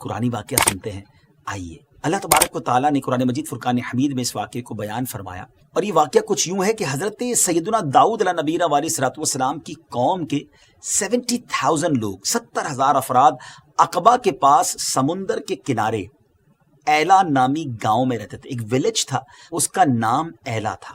قرآنی واقعہ سنتے ہیں. آئیے. اللہ تبارک و تعالیٰ نے قرآن مجید فرقان حمید میں اس واقعے کو بیان فرمایا، اور یہ واقعہ کچھ یوں ہے کہ حضرت سیدنا داؤد علیہ نبینا علیہ الصلوۃ والسلام کی قوم کے 70,000 لوگ، 70,000 افراد عقبہ کے پاس سمندر کے کنارے ایلا نامی گاؤں میں رہتے تھے. ایک ولیج تھا، اس کا نام ایلا تھا.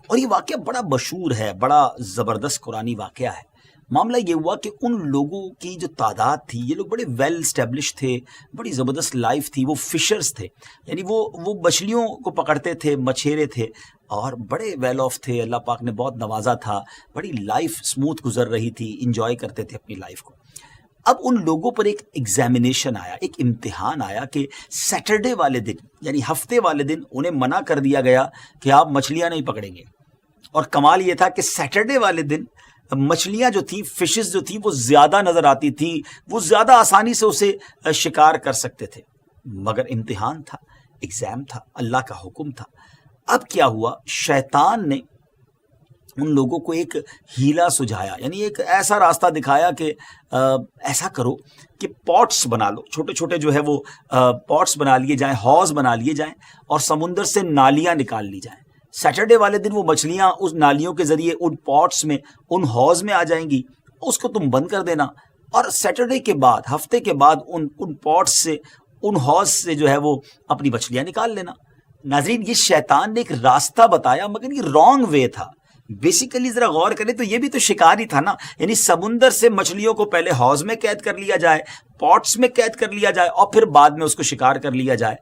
اور یہ واقعہ بڑا مشہور ہے، بڑا زبردست قرآنی واقعہ ہے. معاملہ یہ ہوا کہ ان لوگوں کی جو تعداد تھی، یہ لوگ بڑے ویل اسٹیبلش تھے، بڑی زبردست لائف تھی. وہ فشرز تھے، یعنی وہ مچھلیوں کو پکڑتے تھے، مچھیرے تھے، اور بڑے ویل آف تھے. اللہ پاک نے بہت نوازا تھا، بڑی لائف اسموتھ گزر رہی تھی، انجوائے کرتے تھے اپنی لائف کو. اب ان لوگوں پر ایک ایگزامینیشن آیا، ایک امتحان آیا کہ سیٹرڈے والے دن، یعنی ہفتے والے دن انہیں منع کر دیا گیا کہ آپ مچھلیاں نہیں پکڑیں گے. اور کمال یہ تھا کہ سیٹرڈے والے دن مچھلیاں جو تھیں، فشز جو تھیں، وہ زیادہ نظر آتی تھیں، وہ زیادہ آسانی سے اسے شکار کر سکتے تھے. مگر امتحان تھا، ایگزام تھا، اللہ کا حکم تھا. اب کیا ہوا، شیطان نے ان لوگوں کو ایک ہیلا سجھایا، یعنی ایک ایسا راستہ دکھایا کہ ایسا کرو کہ پاٹس بنا لو، چھوٹے چھوٹے جو ہے وہ پاٹس بنا لیے جائیں، حوض بنا لیے جائیں، اور سمندر سے نالیاں نکال لی جائیں. سیٹرڈے والے دن وہ مچھلیاں اس نالیوں کے ذریعے ان پاٹس میں، ان حوض میں آ جائیں گی. اس کو تم بند کر دینا، اور سیٹرڈے کے بعد، ہفتے کے بعد ان پاٹس سے، ان حوض سے جو ہے وہ اپنی مچھلیاں نکال لینا. ناظرین، یہ شیطان نے ایک راستہ بتایا، مگر یہ رانگ وے تھا. بیسیکلی ذرا غور کریں تو یہ بھی تو شکار ہی تھا نا. یعنی سمندر سے مچھلیوں کو پہلے حوض میں قید کر لیا جائے، پاٹس میں قید کر لیا جائے، اور پھر بعد میں اس کو شکار کر لیا جائے.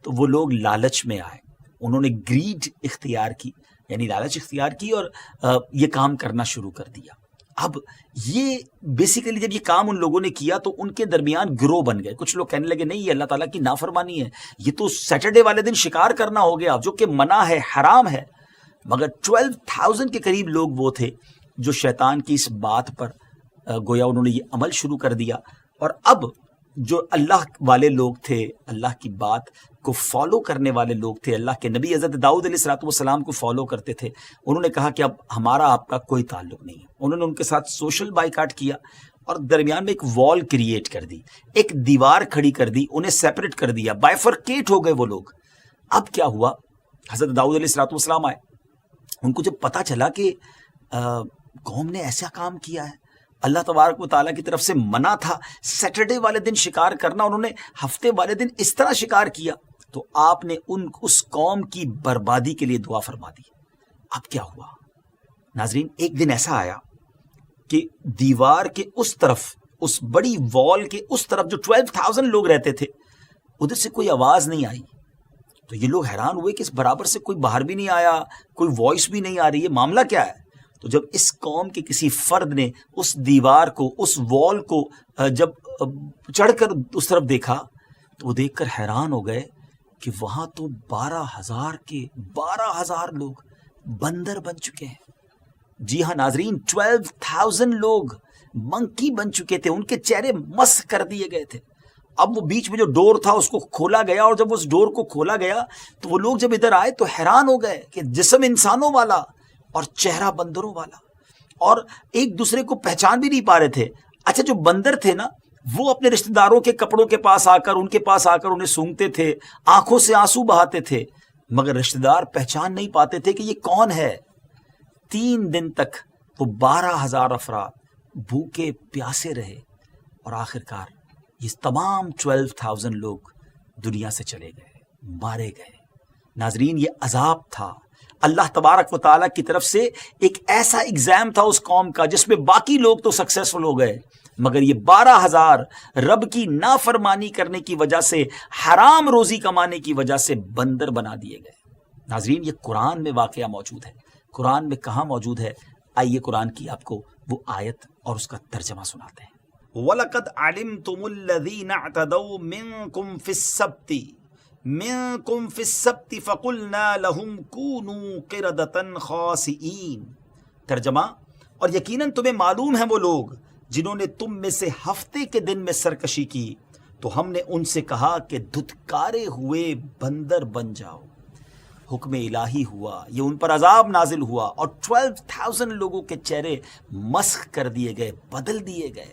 تو وہ لوگ لالچ میں آئے، انہوں نے گریڈ اختیار کی، یعنی لالچ اختیار کی، اور یہ کام کرنا شروع کر دیا. اب یہ بیسیکلی جب یہ کام ان لوگوں نے کیا تو ان کے درمیان گروہ بن گئے. کچھ لوگ کہنے لگے نہیں، یہ اللہ تعالیٰ کی نافرمانی ہے، یہ تو سیٹرڈے والے دن شکار کرنا ہو گیا، جو کہ منع ہے، حرام ہے. مگر 12,000 کے قریب لوگ وہ تھے جو شیطان کی اس بات پر گویا انہوں نے یہ عمل شروع کر دیا. اور اب جو اللہ والے لوگ تھے، اللہ کی بات کو فالو کرنے والے لوگ تھے، اللہ کے نبی حضرت داؤد علیہ السلام کو فالو کرتے تھے، انہوں نے کہا کہ اب ہمارا آپ کا کوئی تعلق نہیں ہے. انہوں نے ان کے ساتھ سوشل بائیکاٹ کیا، اور درمیان میں ایک وال کریٹ کر دی، ایک دیوار کھڑی کر دی، انہیں سیپریٹ کر دیا، بائیفرکیٹ ہو گئے وہ لوگ. اب کیا ہوا، حضرت داؤد علیہ السلام آئے، ان کو جب پتا چلا کہ قوم نے ایسا کام کیا ہے، اللہ تبارک و تعالیٰ کی طرف سے منع تھا سیٹرڈے والے دن شکار کرنا، انہوں نے ہفتے والے دن اس طرح شکار کیا، تو آپ نے اس قوم کی بربادی کے لیے دعا فرما دی. اب کیا ہوا ناظرین، ایک دن ایسا آیا کہ دیوار کے اس طرف، اس بڑی وال کے اس طرف جو 12,000 لوگ رہتے تھے، ادھر سے کوئی آواز نہیں آئی. تو یہ لوگ حیران ہوئے کہ اس برابر سے کوئی باہر بھی نہیں آیا، کوئی وائس بھی نہیں آ رہی ہے، معاملہ کیا ہے. تو جب اس قوم کے کسی فرد نے اس دیوار کو، اس وال کو جب چڑھ کر اس طرف دیکھا، تو وہ دیکھ کر حیران ہو گئے کہ وہاں تو 12,000 لوگ بندر بن چکے ہیں. جی ہاں ناظرین، 12,000 لوگ منکی بن چکے تھے، ان کے چہرے مسخ کر دیے گئے تھے. اب وہ بیچ میں جو ڈور تھا اس کو کھولا گیا، اور جب اس ڈور کو کھولا گیا تو وہ لوگ جب ادھر آئے تو حیران ہو گئے کہ جسم انسانوں والا اور چہرہ بندروں والا، اور ایک دوسرے کو پہچان بھی نہیں پا رہے تھے. اچھا، جو بندر تھے نا، وہ اپنے رشتہ داروں کے کپڑوں کے پاس آ کر، ان کے پاس آ کر انہیں سونگتے تھے، آنکھوں سے آنسو بہاتے تھے، مگر رشتہ دار پہچان نہیں پاتے تھے کہ یہ کون ہے. 3 دن تک وہ 12,000 افراد بھوکے پیاسے رہے، اور آخرکار یہ تمام 12,000 لوگ دنیا سے چلے گئے، مارے گئے. ناظرین، یہ عذاب تھا اللہ تبارک و تعالیٰ کی طرف سے، ایک ایسا ایگزام تھا اس قوم کا جس میں باقی لوگ تو سکسیسفل ہو گئے، مگر یہ 12,000 رب کی نافرمانی کرنے کی وجہ سے، حرام روزی کمانے کی وجہ سے بندر بنا دیے گئے. ناظرین، یہ قرآن میں واقعہ موجود ہے. قرآن میں کہاں موجود ہے؟ آئیے قرآن کی آپ کو وہ آیت اور اس کا ترجمہ سناتے ہیں. وَلَقَدْ عَلِمْتُمُ الَّذِينَ اعْتَدَوْا مِنْكُمْ فِي السَّبْتِ فَقُلْنَا لَهُمْ كُونُوا قِرَدَةً خَاسِئِينَ. ترجمہ: اور یقیناً تمہیں معلوم ہیں وہ لوگ جنہوں نے تم میں سے ہفتے کے دن میں سرکشی کی، تو ہم نے ان سے کہا کہ دھتکارے ہوئے بندر بن جاؤ. حکم الہی ہوا، یہ ان پر عذاب نازل ہوا، اور 12,000 لوگوں کے چہرے مسخ کر دیے گئے، بدل دیے گئے.